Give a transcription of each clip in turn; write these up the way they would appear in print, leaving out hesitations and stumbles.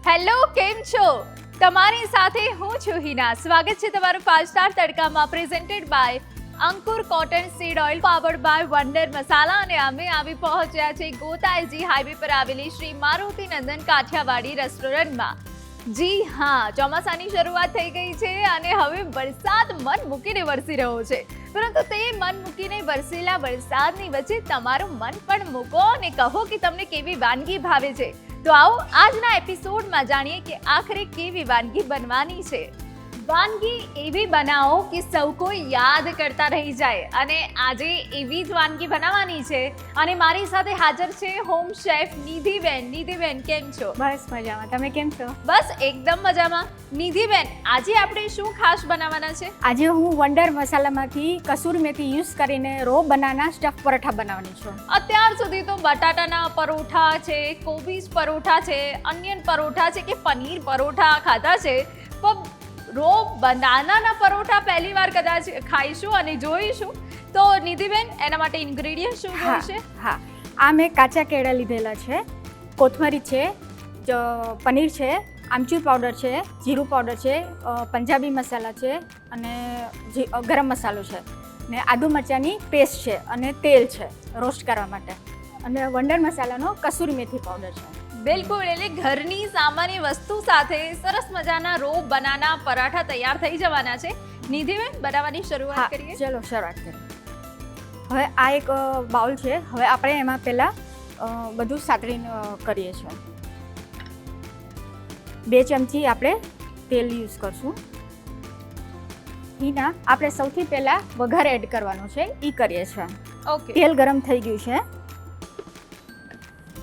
Hello, કેમ છો? તમારી સાથે હું છું હિના. સ્વાગત છે તમારું 5 સ્ટાર તડકામાં, presented by Ankur cotton seed oil, powered by wonder masala. અને અમે આવી પહોંચ્યા છે ગોતાઈજી હાઈવે પર આવેલી શ્રી મારુતિ નંદન કાઠિયાવાડી રેસ્ટોરન્ટમાં. જી હા, ચોમાસાની શરૂઆત થઈ ગઈ છે અને હવે વરસાદ મન મૂકીને વરસી રહ્યો છે. પરંતુ તે મન મૂકીને વરસેલા વરસાદની વચ્ચે તમારું મન પણ મૂકો અને કહો કે તમને કેવી વાનગી ભાવે છે. તો આવો આજના એપિસોડમાં જાણીએ કે આખરે કેવી વાનગી બનવાની છે. વાનગી એવી બનાવો કે સૌ કોઈ યાદ કરતા રહી જાય, અને આજે એવી જ વાનગી બનાવવાની છે. અને મારી સાથે હાજર છે હોમ શેફ નિધિબેન. નિધિબેન, કેમ છો? બસ મજામાં. તમે કેમ છો? બસ એકદમ મજામાં. નિધિબેન, આજે આપણે શું ખાસ બનાવવાના છે? આજે હું વંડર મસાલામાંથી કસૂરી મેથી યુઝ કરીને રો બનાના સ્ટફ પરોઠા બનાવવાની છું. અત્યાર સુધી તો બટાટાના પરોઠા છે, કોબીજ પરોઠા છે, અનિયન પરોઠા છે કે પનીર પરોઠા ખાધા છે, પણ રો બનાનાના પરોઠા પહેલી વાર કદાચ ખાઈશું અને જોઈશું. તો નિધિબેન, એના માટે ઇન્ગ્રેડિયન્ટ શું જોઈશે? હા, આ મેં કાચા કેળા લીધેલા છે, કોથમરી છે, પનીર છે, આમચૂર પાવડર છે, જીરું પાવડર છે, પંજાબી મસાલા છે અને ગરમ મસાલો છે, ને આદુ મરચાંની પેસ્ટ છે અને તેલ છે રોસ્ટ કરવા માટે, અને વંડર મસાલાનો કસૂરી મેથી પાવડર છે. બિલકુલ, એટલે ઘરની સામાન્ય વસ્તુ સાથે સરસ મજાના રો બનાના પરાઠા તૈયાર થઈ જવાના છે. નિધિબેન, બનાવવાની શરૂઆત કરીએ. ચલો શરૂઆત કરીએ. હવે આ એક બાઉલ છે. હવે આપણે એમાં પહેલાં બધું સાતળીને કરીએ છીએ. 2 ચમચી આપણે તેલ યુઝ કરશું. એના આપણે સૌથી પહેલાં વઘાર એડ કરવાનો છે, એ કરીએ છીએ. ઓકે. તેલ ગરમ થઈ ગયું છે.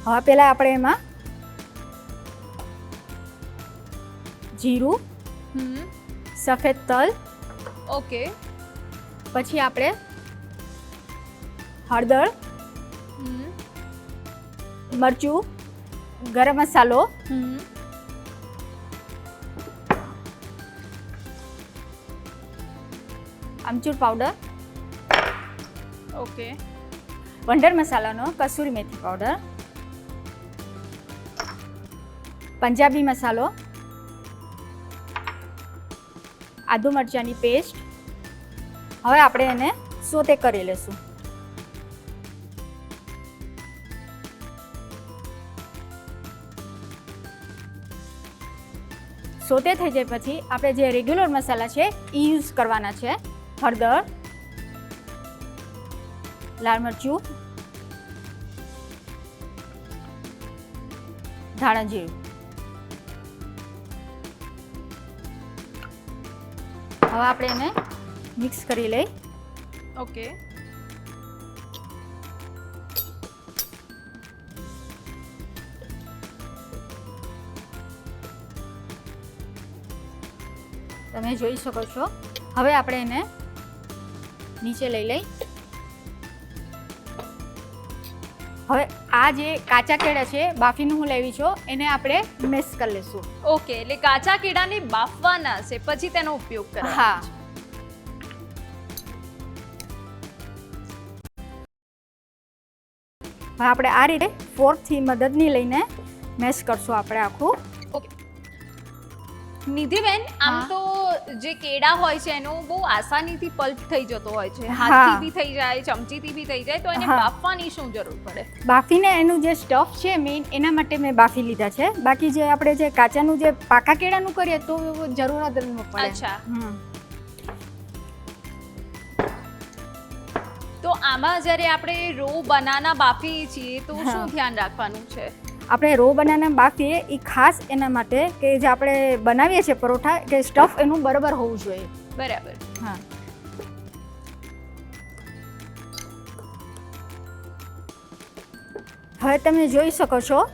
હવે પહેલાં આપણે એમાં જીરું, સફેદ તલ, ઓકે, પછી આપણે હળદર, મરચું, ગરમ મસાલો, આમચૂર પાવડર, ઓકે, વંડર મસાલાનો કસૂરી મેથી પાવડર, પંજાબી મસાલો, આદુ મરચાંની પેસ્ટ. હવે આપણે એને સોતે કરી લેશું. સોતે થઈ જાય પછી આપણે જે રેગ્યુલર મસાલા છે એ યુઝ કરવાના છે. હળદર, લાલ મરચું, ધાણા જીરું. હવે આપણે એને મિક્સ કરી લઈ. ઓકે. તમે જોઈ શકો છો. હવે આપણે એને નીચે લઈ લઈ. હવે આ જે કાચા કેળા છે બાફીને હું લેવી છું, એને આપણે મેશ કરી લઈશું. ઓકે, એટલે કાચા કેળાને બાફવાના છે, પછી તેનો ઉપયોગ કરવાનો. હા. હવે આપણે આ રીતે ફોર્કથી મદદની લઈને મેશ કરશું આપણે આખું. ઓકે. નિધિબેન, આમ તો જે કેળા હોય છે એનો બહુ આસાનીથી પલ્પ થઈ જતો હોય છે, હાથથી બી થઈ જાય, ચમચીથી બી થઈ જાય, તો એને બાફવાની શું જરૂર પડે? બાફીને એનું જે સ્ટફ છે મેઇન, એના માટે મેં બાફી લીધા છે. બાકી જે આપણે જે કાચાનું જે પાકા કેળાનું કરીએ તો જરૂરત જ ન પડે. અચ્છા. તો આમાં જ્યારે આપણે રો બનાના બાફીએ છીએ તો શું ધ્યાન રાખવાનું છે? આપણે રો બનાના બાફીએ એ ખાસ એના માટે કે જે આપણે બનાવીએ છીએ પરોઠા, કે સ્ટફ એનું બરાબર હોવું જોઈએ. બરાબર. હા. હવે તમે જોઈ શકો છો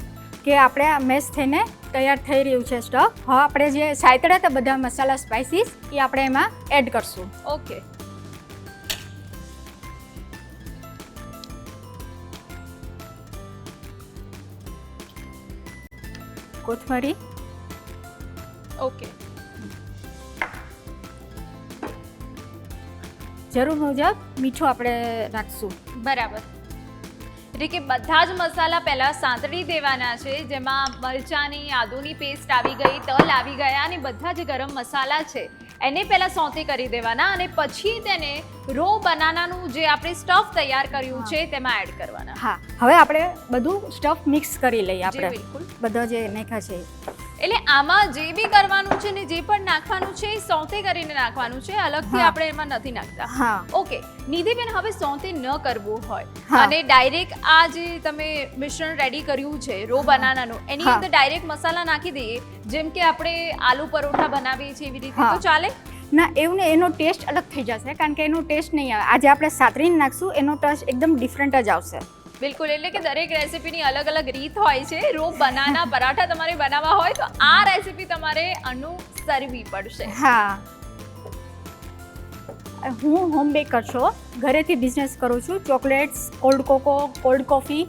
કે આપણે આ મેશ થઈને તૈયાર થઈ રહ્યું છે સ્ટફ. હવે આપણે જે સાતળ્યા હતા બધા મસાલા સ્પાઇસીસ એ આપણે એમાં એડ કરશું. ઓકે. કોથમરી, ઓકે, જરૂર મુજબ મીઠું આપણે નાખશું. બરાબર. એટલે કે બધા જ મસાલા પહેલાં સાંતળી દેવાના છે, જેમાં મરચાંની આદુની પેસ્ટ આવી ગઈ, તલ આવી ગયા અને બધા જ ગરમ મસાલા છે એને પહેલાં સોંતે કરી દેવાના અને પછી તેને રો બનાનાનું જે આપણે સ્ટફ તૈયાર કર્યું છે તેમાં એડ કરવાના. હા, હવે આપણે બધું સ્ટફ મિક્સ કરી લઈએ. આપણે બિલકુલ બધા જે નાખ્યા છે એટલે આમાં જે બી કરવાનું છે ને જે પણ નાખવાનું છે એ સોંતે કરીને નાખવાનું છે, અલગથી આપણે એમાં નથી નાખતા. હા, ઓકે નિધિબેન, હવે સોંતે ન કરવું હોય હા. અને ડાયરેક્ટ આ જે તમે મિશ્રણ રેડી કર્યું છે રો બનાનાનું એની હા. અંદર ડાયરેક્ટ મસાલા નાખી દઈએ, જેમ કે આપણે આલુ પરોઠા બનાવીએ છીએ એવી રીતે, હા. તો ચાલે? ના, એવું ને, એનો ટેસ્ટ અલગ થઈ જશે કારણ કે એનો ટેસ્ટ નહીં આવે. આજે આપણે સાતરીને નાખશું, એનો ટેસ્ટ એકદમ ડિફરન્ટ જ આવશે. બિલકુલ, એટલે કે દરેક રેસીપીની અલગ અલગ રીત હોય છે. રો બનાના પરાઠા તમારે બનાવવા હોય તો આ રેસીપી તમારે અનુસરવી પડશે. હા, હું હોમ બેકર છું, ઘરેથી બિઝનેસ કરું છું. Chocolates, cold cocoa, cold coffee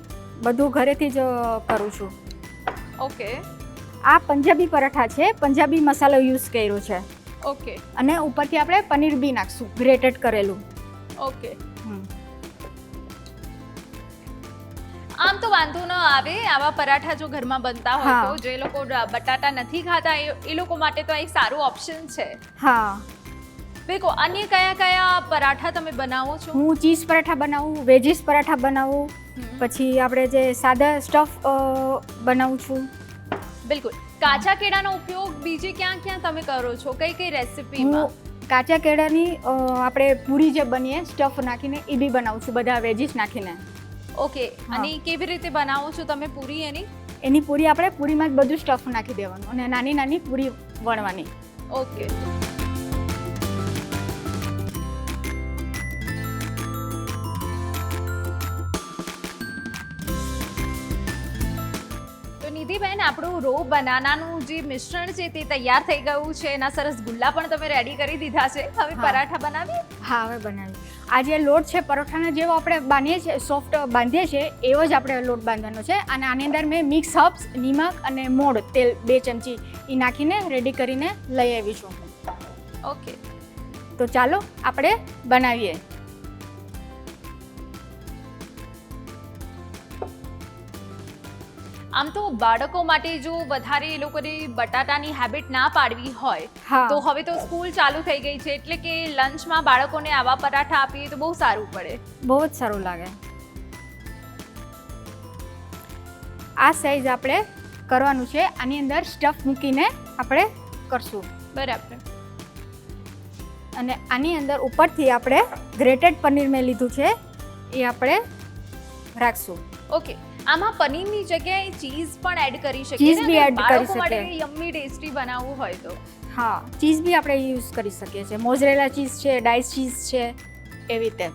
બધું ઘરેથી જ કરું છું. ઓકે આ પંજાબી પરાઠા છે, પંજાબી મસાલો યુઝ કર્યો છે ઓકે અને ઉપરથી આપણે પનીર બી નાખશું, ગ્રેટેડ કરેલું. ઓકે આમ તો વાંધો ન આવે, આવા પરાઠા જો ઘરમાં બનતા હોય હા. તો જે લોકો બટાટા નથી ખાતા એ લોકો માટે તો એક સારું ઓપ્શન છે. હા, બેકો અન્ય કયા કયા પરાઠા તમે બનાવો છો? હું ચીઝ પરાઠા બનાવું, વેજીસ પરાઠા બનાવું, પછી આપણે જે સાદા સ્ટફ બનાવું છું. બિલકુલ, કાચા કેળાનો ઉપયોગ બીજે ક્યાં ક્યાં તમે કરો છો? કઈ કઈ રેસીપીમાં? હું કાચા કેળાની આપણે પૂરી જે બનીએ સ્ટફ નાખીને એ બી બનાવું છું, બધા વેજીસ નાખીને. ઓકે, અને કેવી રીતે બનાવો છો તમે પૂરી એની? એની પૂરી આપણે પૂરીમાં જ બધું સ્ટફ નાખી દેવાનું અને નાની નાની પૂરી વણવાની. ઓકે તો નિધિબેન, આપણું રો બનાનાનું જે મિશ્રણ છે તે તૈયાર થઈ ગયું છે. એના સરસ ગુલ્લા પણ તમે રેડી કરી દીધા છે. હવે હા. પરાઠા બનાવીએ? હા, હવે બનાવીએ. આ જે લોટ છે પરોઠાનો જેવો આપણે બાંધીએ છીએ, સોફ્ટ બાંધીએ છીએ એવો જ આપણે લોટ બાંધવાનો છે. અને આની અંદર મેં મિક્સ હર્બ્સ, નિમક અને મોડ તેલ 2 ચમચી એ નાખીને રેડી કરીને લઈ આવી છું. ઓકે, તો ચાલો આપણે બનાવીએ. આમ તો બાળકો માટે જો વધારે એ લોકોને બટાટાની હેબિટ ના પાડવી હોય હા. તો હવે તો સ્કૂલ ચાલુ થઈ ગઈ છે, એટલે કે લંચમાં બાળકોને આવા પરાઠા આપીએ તો બહુ સારું પડે. બહુ જ સારું લાગે. આ સાઈઝ આપણે કરવાનું છે, આની અંદર સ્ટફ મૂકીને આપણે કરશું. બરાબર. અને આની અંદર ઉપરથી આપણે ગ્રેટેડ પનીર મેં લીધું છે એ આપણે રાખશું. ઓકે, આમાં પનીરની જગ્યાએ ચીઝ પણ એડ કરી શકીએ ચીઝ ને? બી અગર એડ બાળકો કરી માટે શકીએ. યમ્મી ટેસ્ટી બનાવવું હોય તો. હા, ચીઝ બી આપણે યુઝ કરી શકીએ છીએ. મોઝરેલા ચીઝ છે, ડાઈસ ચીઝ છે, એવી રીતે.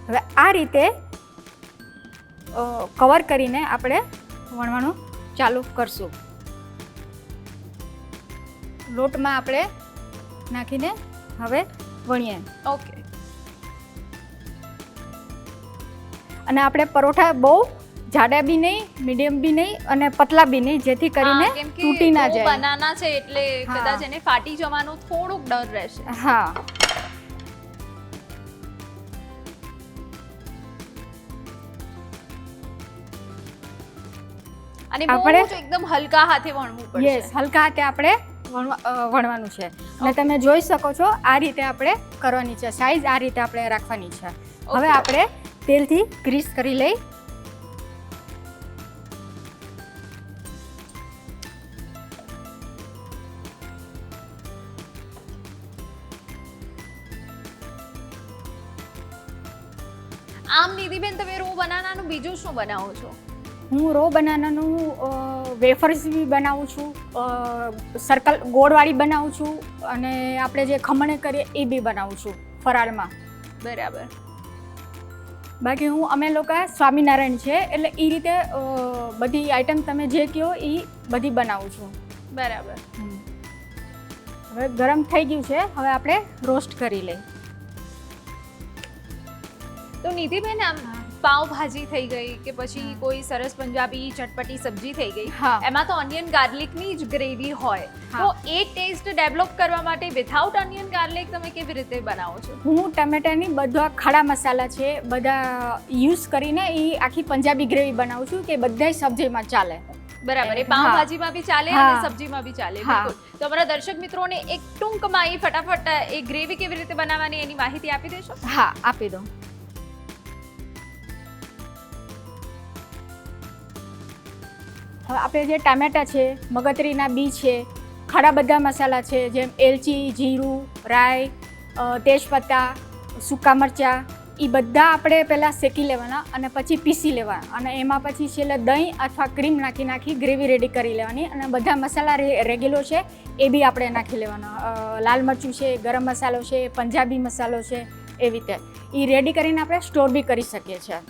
હવે આ રીતે કવર કરીને આપણે વણવાનું ચાલુ કરશું. લોટમાં આપણે નાખીને હવે વણીએ. ઓકે, અને આપણે પરોઠા બહુ જાડા બી નહીં, મીડિયમ બી નહીં અને પતલા બી નહીં, જેથી કરીને કેમ કે તૂટી ના રો જાય. બનાના છે એટલે હા. કદાચ એને ફાટી જવાનો થોડોક ડર રહેશે. હા, અને બહુ આપણે- જ એકદમ હલકા હાથે વણવું પડશે. યસ, હલકા હાથે આપણે વણવાનું છે. અને તમે જોઈ શકો છો આ રીતે આપણે કરવાની છે. સાઈઝ આ રીતે આપણે રાખવાની છે. હવે આપણે તેલથી ગ્રીસ કરી લઈ. આમ નિધિબેન, તમે રો બનાનાનું બીજું શું બનાવો છો? હું રો બનાનાનું વેફર્સ બી બનાવું છું, સર્કલ ગોળવાળી બનાવું છું અને આપણે જે ખમણે કરીએ એ બી બનાવું છું ફરાળમાં. બરાબર. બાકી અમે લોકો સ્વામિનારાયણ છે એટલે એ રીતે બધી આઈટમ તમે જે કહો એ બધી બનાવું છું. બરાબર. હવે ગરમ થઈ ગયું છે, હવે આપણે રોસ્ટ કરી લઈએ. તો નિધિબેન, આમ પાવભાજી થઈ ગઈ કે પછી કોઈ સરસ પંજાબી ચટપટી સબ્જી થઈ ગઈ, હા. એમાં તો ઓનિયન ગાર્લિકની જ ગ્રેવી હોય, હા. તો એ ટેસ્ટ ડેવલપ કરવા માટે વિથઆઉટ ઓનિયન ગાર્લિક તમે કેવી રીતે બનાવો છો? હું ટમેટાની બધા ખડા મસાલા છે બધા યુઝ કરીને એ આખી પંજાબી ગ્રેવી બનાવું છું કે બધાય સબ્જીમાં ચાલે. બરાબર, એ હા. પાવભાજીમાં બી ચાલે હા. અને સબ્જીમાં બી ચાલે. હા. બિલકુલ. તો અમારા દર્શક મિત્રોને એક ટૂંકમાં એ ફટાફટ એ ગ્રેવી કેવી રીતે બનાવવાની એની માહિતી આપી દેશો? હા, આપી દો. હવે આપણે જે ટામેટા છે, મગતરીના બી છે, ખડા બધા મસાલા છે જેમ એલચી, જીરું, રાઈ, તેજપત્તા, સૂકા મરચાં, એ બધા આપણે પહેલાં શેકી લેવાના અને પછી પીસી લેવાના અને એમાં પછી છેલ્લે દહીં અથવા ક્રીમ નાખી ગ્રેવી રેડી કરી લેવાની અને બધા મસાલા રેગ્યુલર છે એ બી આપણે નાખી લેવાના. લાલ મરચું છે, ગરમ મસાલો છે, પંજાબી મસાલો છે, એવી રીતે એ રેડી કરીને આપણે સ્ટોર બી કરી શકીએ છીએ.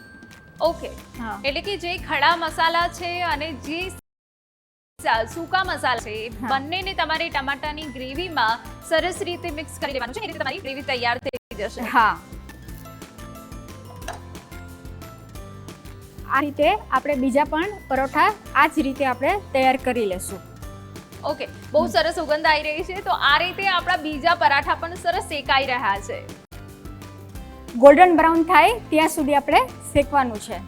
ઓકે, હા. એટલે કે જે ખડા મસાલા છે અને જે સૂકા મસાલા છે એ હા. બંનેને તમારે ટમાટાની ગ્રેવીમાં સરસ રીતે મિક્સ કરી લેવાનું છે, એ રીતે તમારી ગ્રેવી તૈયાર થઈ જશે. હા, આ રીતે આપણે બીજા પણ પરોઠા આ જ રીતે આપણે તૈયાર કરી લેશું. ઓકે, બહુ સરસ સુગંધ આવી રહી છે. તો આ રીતે આપણા બીજા પરાઠા પણ સરસ શેકાઈ રહ્યા છે. ગોલ્ડન બ્રાઉન થાય ત્યાં સુધી આપણે શેકવાનું છે.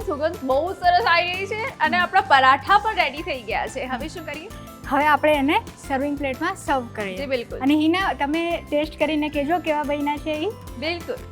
સુગંધ બહુ સરસ આવી રહી છે અને આપણા પરાઠા પણ રેડી થઈ ગયા છે. હવે શું કરીએ? હવે આપણે એને સર્વિંગ પ્લેટમાં સર્વ કરીએ. જી બિલકુલ. અને હિના તમે ટેસ્ટ કરીને કહેજો કેવા બન્યા છે એ. બિલકુલ.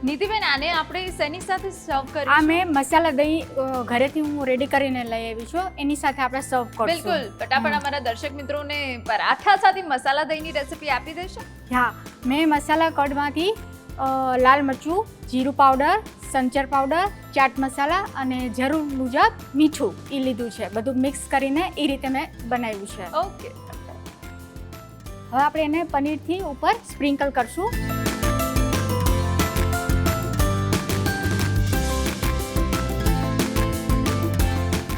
નીતિબેન, આને આપણે શેની સાથે સર્વ કરીશું? આ મેં મસાલા દહીં ઘરેથી હું રેડી કરીને લઈ આવી છું, એની સાથે આપણે સર્વ કરશું. બિલકુલ. ફટાફટ અમારા દર્શક મિત્રોને પરાઠા સાથે મસાલા દહીંની રેસિપી આપી દેશો? હા, મેં મસાલા કડમાંથી લાલ મરચું, જીરું પાવડર, સંચર પાવડર, ચાટ મસાલા અને જરૂર મુજબ મીઠું એ લીધું છે. બધું મિક્સ કરીને એ રીતે મેં બનાવ્યું છે. ઓકે. હવે આપણે એને પનીરથી ઉપર સ્પ્રિંકલ કરશું.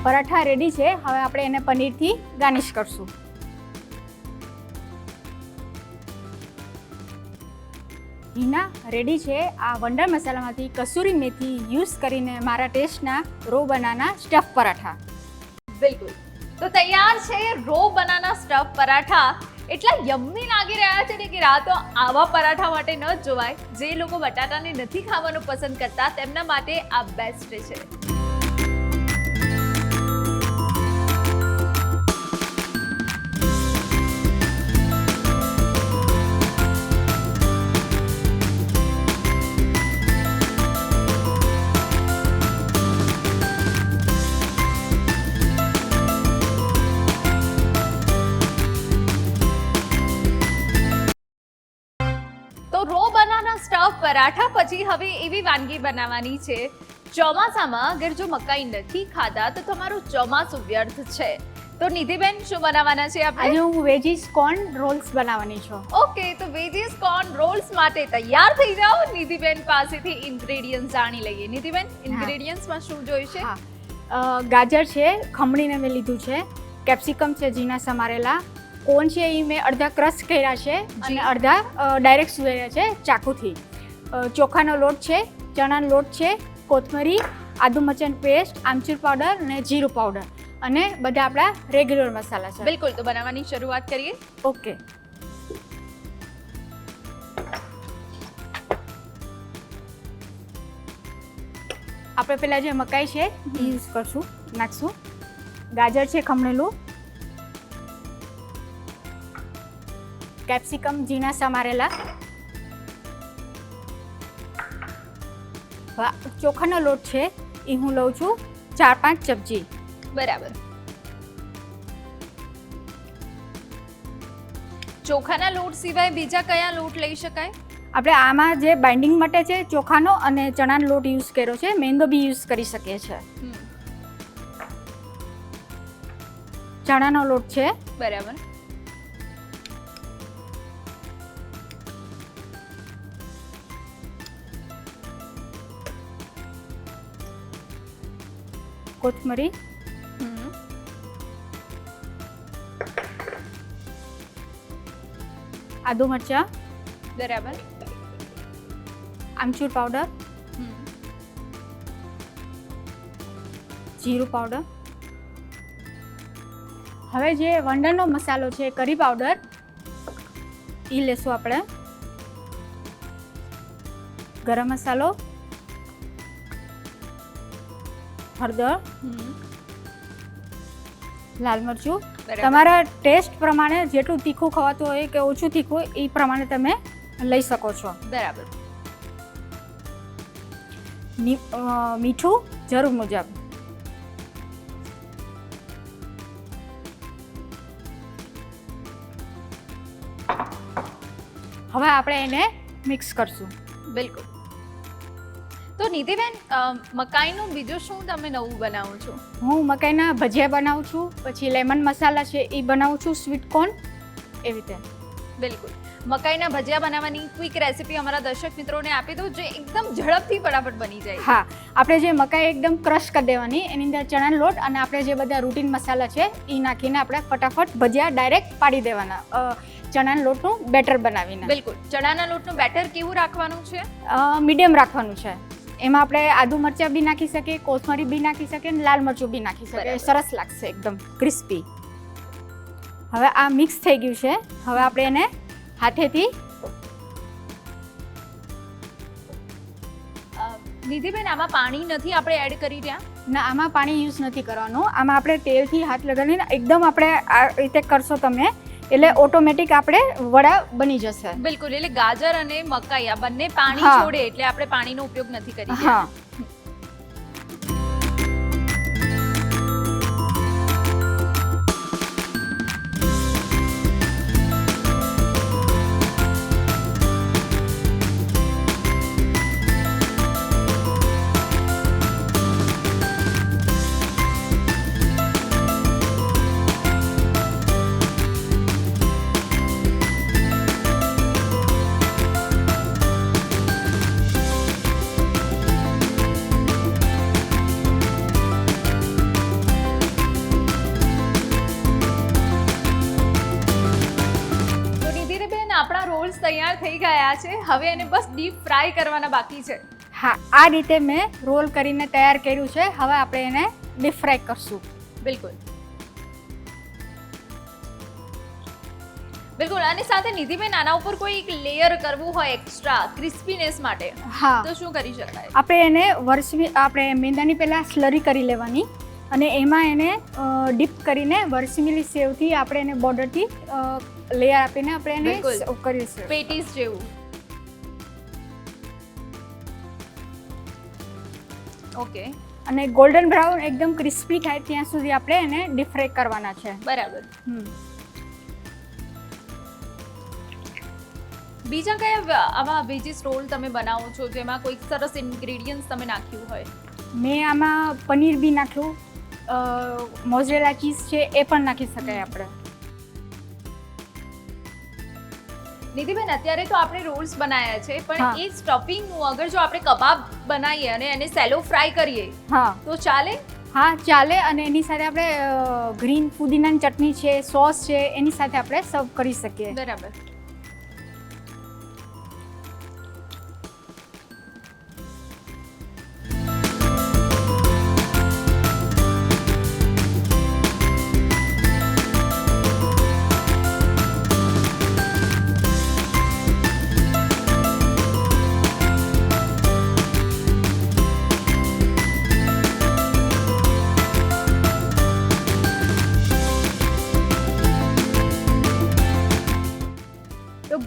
પરાઠા રેડી છે. હવે આપણે એને પનીરથી ગાર્નિશ કરશું. હિના રેડી છે. આ વંડર મસાલામાંથી કસૂરી મેથી યુઝ કરીને મારા ટેસ્ટના રો બનાના સ્ટફ પરાઠા. બિલકુલ. તો તૈયાર છે રો બનાના સ્ટફ પરાઠા. એટલા યમ્મી લાગી રહ્યા છે ને કે રાતો આવા પરાઠા માટે ન જોવાય. જે લોકો બટાટાને નથી ખાવાનું પસંદ કરતા તેમના માટે આ બેસ્ટ છે. રો બનાના સ્ટફ પરાઠા પછી હવે એવી વાનગી બનાવવાની છે. ચોમાસામાં અગર જો મકાઈ નથી ખાતા તો તમારું ચોમાસું વ્યર્થ છે. તો નિધિબેન, શું બનાવવાના છે આપણે? આજે હું વેજીસ કોર્ન રોલ્સ બનાવવાની છું. ઓકે, તો વેજીસ કોર્ન રોલ્સ માટે તૈયાર થઈ જાઓ. નિધિબેન પાસેથી ઇન્ગ્રેડિયન્ટ્સ જાણી લઈએ. નિધિબેન, ઇન્ગ્રેડિયન્ટ્સમાં શું જોઈશે? હા, ગાજર છે, ખમણીને મેં લીધું છે, કેપ્સિકમ છે ઝીણા સમારેલા, કોર્ન છે એ મેં અડધા ક્રશ કર્યા છે અને અડધા ડાયરેક્ટ સુવેર્યા છે ચાકુથી, ચોખાનો લોટ છે, ચણાનો લોટ છે, કોથમરી, આદુ મરચાં પેસ્ટ, આમચૂર પાવડર અને જીરું પાવડર અને બધા આપણા રેગ્યુલર મસાલા છે. બિલકુલ. તો બનાવવાની શરૂઆત કરીએ. ઓકે. આપણે પહેલાં જે મકાઈ છે એ યુઝ કરશું, નાખશું. ગાજર છે ખમણેલું, કેપ્સિકમ ઝીણા સમારેલા, ચોખાનો લોટ છે એ હું લઉં છું 4-5 ચમચી. બરાબર. ચોખાના લોટ સિવાય બીજા કયા લોટ લઈ શકાય? આપણે આમાં જે બાઇન્ડિંગ માટે છે ચોખાનો અને ચણાનો લોટ યુઝ કર્યો છે, મેંદો બી યુઝ કરી શકીએ છીએ. ચણાનો લોટ છે. બરાબર. કોથમરી, આદુ મરચાં, બરાબર. આમચૂર પાવડર, જીરું પાવડર. હવે જે વંડરનો મસાલો છે કરી પાવડર એ લેશું આપણે. ગરમ મસાલો, હળદર, લાલ મરચું. તમારા ટેસ્ટ પ્રમાણે જેટલું તીખું ખવાતું હોય કે ઓછું તીખું એ પ્રમાણે તમે લઈ શકો છો. બરાબર. મીઠું જરૂર મુજબ. હવે આપણે એને મિક્સ કરશું. બિલકુલ. તો નિધિબેન, મકાઈનું બીજું શું તમે નવું બનાવો છો? હું મકાઈના ભજીયા બનાવું છું, પછી લેમન મસાલા છે એ બનાવું છું, સ્વીટ કોર્ન, એવી રીતે. બિલકુલ. મકાઈના ભજીયા બનાવવાની ક્વિક રેસીપી અમારા દર્શક મિત્રોને આપી દો, જે એકદમ ઝડપથી ફટાફટ બની જાય. હા, આપણે જે મકાઈ એકદમ ક્રશ કરી દેવાની, એની અંદર ચણાનો લોટ અને આપણે જે બધા રૂટીન મસાલા છે એ નાખીને આપણે ફટાફટ ભજીયા ડાયરેક્ટ પાડી દેવાના, ચણાના લોટનું બેટર બનાવીને. બિલકુલ. ચણાના લોટનું બેટર કેવું રાખવાનું છે? મીડિયમ રાખવાનું છે. એમાં આપણે આદુ મરચાં બી નાખી શકીએ, કોથમરી બી નાખી શકીએ અને લાલ મરચું બી નાખી શકીએ. સરસ લાગશે, એકદમ ક્રિસ્પી. હવે આ મિક્સ થઈ ગયું છે. હવે આપણે એને હાથેથી. નિધિબેન, આમાં પાણી નથી આપણે એડ કરી રહ્યા? ના, આમાં પાણી યુઝ નથી કરવાનું. આમાં આપણે તેલથી હાથ લગાડીને એકદમ આપણે આ રીતે કરશો તમે એટલે ઓટોમેટિક આપણે વડા બની જશે. બિલકુલ. એટલે ગાજર અને મકાઈ આ બંને પાણી છોડે એટલે આપણે પાણીનો ઉપયોગ નથી કરી રહ્યા. હા. આપણા રોલ્સ તૈયાર થઈ ગયા છે. હવે એને બસ ડીપ ફ્રાય કરવાના બાકી છે. હા, આ રીતે મેં રોલ કરીને તૈયાર કર્યું છે. હવે આપણે એને ડીપ ફ્રાય કરશું. બિલકુલ. બિલકુલ. અને સાથે નિધિબેન, આના ઉપર કોઈ એક લેયર કરવું હોય એક્સ્ટ્રા ક્રિસ્પીનેસ માટે, હા, તો શું કરી શકાય? આપણે એને આપણે મેંદાની પહેલાં સ્લરી કરી લેવાની અને એમાં એને ડીપ કરીને વર્સમિલી સેવથી આપણે એને બોર્ડરથી લેયર આપીને આપણે એને સર્વ કરીશું. પેટીસ જેવું. ઓકે. અને ગોલ્ડન બ્રાઉન એકદમ ક્રિસ્પી થાય ત્યાં સુધી આપણે એને ડીપ ફ્રાય કરવાના છે. બરાબર. બીજા કયા આવા વેજીસ રોલ તમે બનાવો છો જેમાં કોઈ સરસ ઇન્ગ્રેડિયન્ટ્સ તમે નાખ્યું હોય? મેં આમાં પનીર બી નાખ્યું, મોઝરેલા ચીઝ છે એ પણ નાખી શકાય આપણે. નિધિબેન, અત્યારે તો આપણે રોલ્સ બનાવ્યા છે, પણ એ સ્ટફિંગનું અગર જો આપણે કબાબ બનાવીએ અને એને સેલો ફ્રાય કરીએ, હા, તો ચાલે? હા, ચાલે. અને એની સાથે આપણે ગ્રીન ફુદીનાની ચટણી છે, સોસ છે, એની સાથે આપણે સર્વ કરી શકીએ. બરાબર.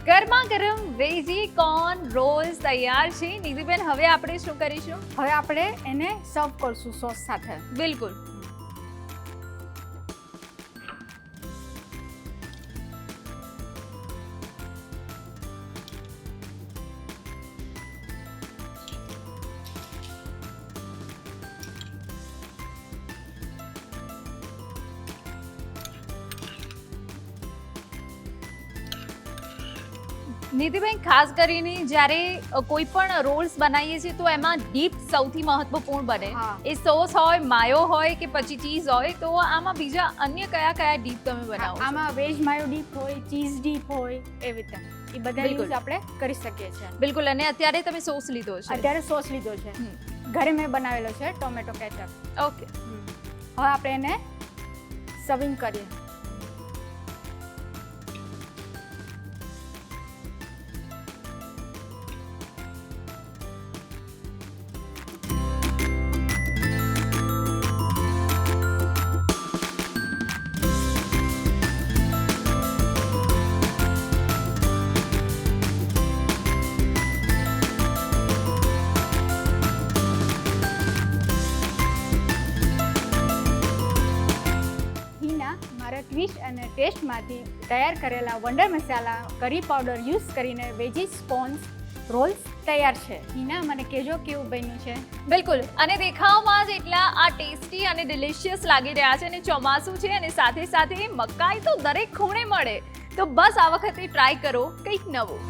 ગરમા ગરમ વેજી કોર્ન રોલ્સ તૈયાર છે. નિધિબેન, હવે આપણે શું કરીશું? હવે આપણે એને સર્વ કરશું સોસ સાથે. બિલકુલ. નિધિબેન, ખાસ કરીને જ્યારે કોઈ પણ રોલ્સ બનાવીએ છીએ તો એમાં ડીપ સૌથી મહત્વપૂર્ણ બને. હા. એ સોસ હોય, માયો હોય કે પછી ચીઝ હોય, તો આમાં બીજા અન્ય કયા કયા ડીપ તમે બનાવો છો? આમાં વેજ માયો ડીપ હોય, ચીઝ ડીપ હોય, એવી રીતે એ બધા બિલકુલ. યુઝ આપણે કરી શકીએ છીએ. બિલકુલ. અને અત્યારે તમે સોસ લીધો છે. અત્યારે સોસ લીધો છે, ઘરે મેં બનાવેલો છે, ટોમેટો કેચઅપ. ઓકે. હવે આપણે એને સર્વિંગ કરીએ. મારા ટ્વિસ્ટ અને ટેસ્ટમાંથી તૈયાર કરેલા વંડર મસાલા કરી પાવડર યુઝ કરીને વેજી સ્પોન્સ રોલ્સ તૈયાર છે. હિના, મને કહેજો કેવું બન્યું છે. બિલકુલ. અને દેખાવમાં જ એટલા આ ટેસ્ટી અને ડિલિશિયસ લાગી રહ્યા છે. અને ચોમાસું છે અને સાથે સાથે મકાઈ તો દરેક ખૂણે મળે, તો બસ આ વખતે ટ્રાય કરો કંઈક નવું.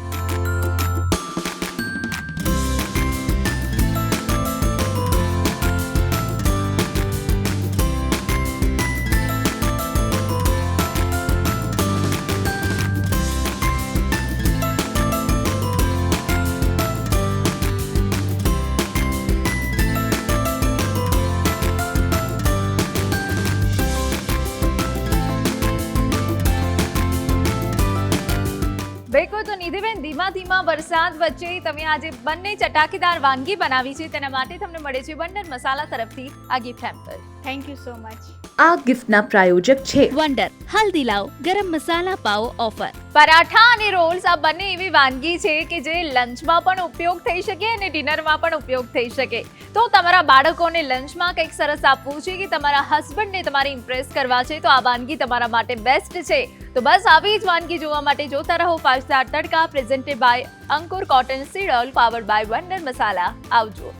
બિલકુલ. તો નિધિબેન, ધીમા ધીમા વરસાદ વચ્ચે તમે આજે બંને ચટાકેદાર વાનગી બનાવી છે, તેના માટે તમને મળે છે વંડર મસાલા તરફથી આ gift hamper. Thank you so much. આ ગિફ્ટના પ્રાયોજક છે વંડર હલ્દી લાવ ગરમ મસાલા પાવ ઓફર. પરાઠા અને રોલ્સ આ બંને એવી વાનગી છે કે જે લંચમાં પણ ઉપયોગ થઈ શકે અને ડિનરમાં પણ ઉપયોગ થઈ શકે. તો તમારા બાળકોને લંચમાં કંઈક સરસ આપવું છે કે તમારા હસબન્ડને તમારે ઇમ્પ્રેસ કરવા છે, તો આ વાનગી તમારા માટે બેસ્ટ છે. તો બસ આવી જ વાનગી જોવા માટે જોતા રહો 5 star tadka, presented by Ankur cotton seed oil, powered by wonder masala. આવજો.